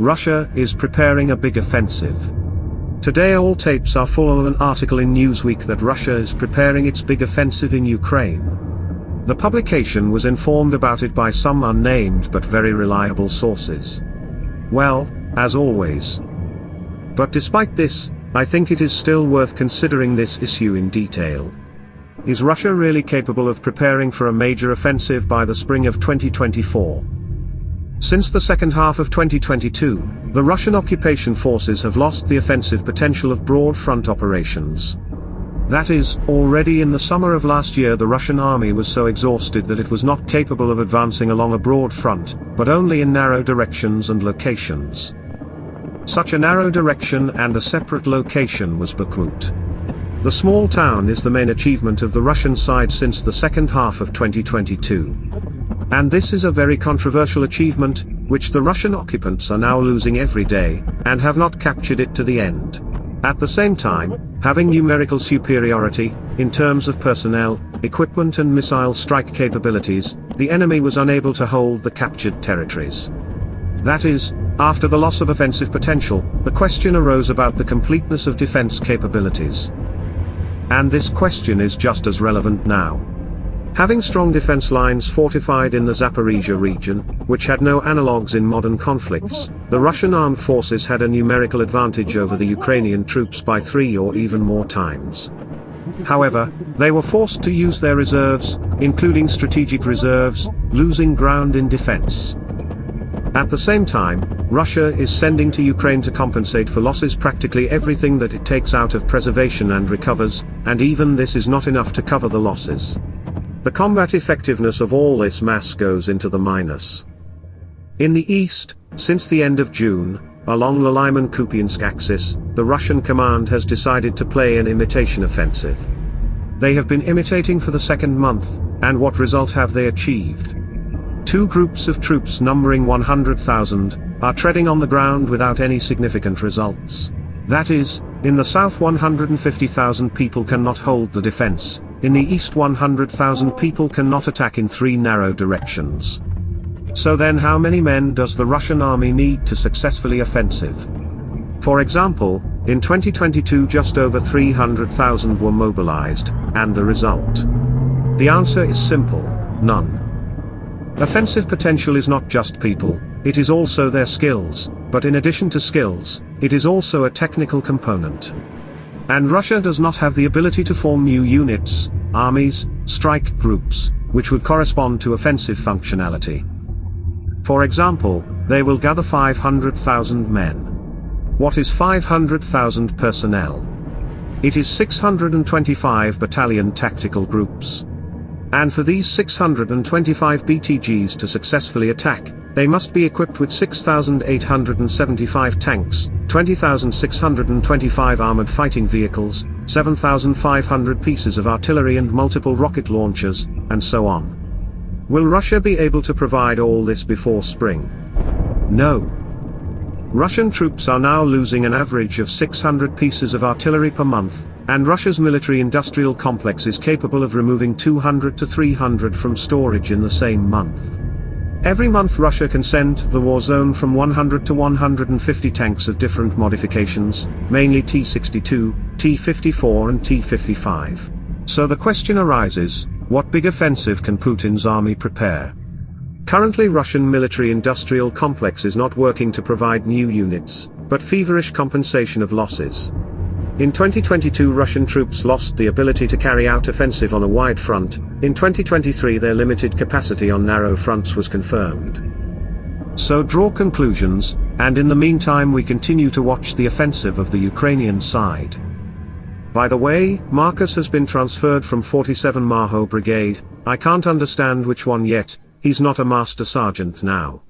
Russia is preparing a big offensive. Today all tapes are full of an article in Newsweek that Russia is preparing its big offensive in Ukraine. The publication was informed about it by some unnamed but very reliable sources. Well, as always. But despite this, I think it is still worth considering this issue in detail. Is Russia really capable of preparing for a major offensive by the spring of 2024? Since the second half of 2022, the Russian occupation forces have lost the offensive potential of broad front operations. That is, already in the summer of last year the Russian army was so exhausted that it was not capable of advancing along a broad front, but only in narrow directions and locations. Such a narrow direction and a separate location was Bakhmut. The small town is the main achievement of the Russian side since the second half of 2022. And this is a very controversial achievement, which the Russian occupants are now losing every day, and have not captured it to the end. At the same time, having numerical superiority, in terms of personnel, equipment and missile strike capabilities, the enemy was unable to hold the captured territories. That is, after the loss of offensive potential, the question arose about the completeness of defense capabilities. And this question is just as relevant now. Having strong defense lines fortified in the Zaporizhia region, which had no analogues in modern conflicts, the Russian armed forces had a numerical advantage over the Ukrainian troops by 3 or even more times. However, they were forced to use their reserves, including strategic reserves, losing ground in defense. At the same time, Russia is sending to Ukraine to compensate for losses practically everything that it takes out of preservation and recovers, and even this is not enough to cover the losses. The combat effectiveness of all this mass goes into the minus. In the east, since the end of June, along the Lyman-Kupiansk axis, the Russian command has decided to play an imitation offensive. They have been imitating for the second month, and what result have they achieved? 2 groups of troops numbering 100,000, are treading on the ground without any significant results. That is, in the south 150,000 people cannot hold the defense, in the east 100,000 people cannot attack in 3 narrow directions. So then how many men does the Russian army need to successfully offensive? For example, in 2022 just over 300,000 were mobilized, and the result? The answer is simple: none. Offensive potential is not just people, it is also their skills, but in addition to skills, it is also a technical component. And Russia does not have the ability to form new units, armies, strike groups, which would correspond to offensive functionality. For example, they will gather 500,000 men. What is 500,000 personnel? It is 625 battalion tactical groups. And for these 625 BTGs to successfully attack, they must be equipped with 6,875 tanks, 20,625 armored fighting vehicles, 7,500 pieces of artillery and multiple rocket launchers, and so on. Will Russia be able to provide all this before spring? No. Russian troops are now losing an average of 600 pieces of artillery per month, and Russia's military-industrial complex is capable of removing 200 to 300 from storage in the same month. Every month Russia can send to the war zone from 100 to 150 tanks of different modifications, mainly T-62, T-54 and T-55. So the question arises, what big offensive can Putin's army prepare? Currently Russian military-industrial complex is not working to provide new units, but feverish compensation of losses. In 2022 Russian troops lost the ability to carry out offensive on a wide front. In 2023 their limited capacity on narrow fronts was confirmed. So draw conclusions, and in the meantime we continue to watch the offensive of the Ukrainian side. By the way, Marcus has been transferred from 47 Maho Brigade. I can't understand which one yet, he's not a master sergeant now.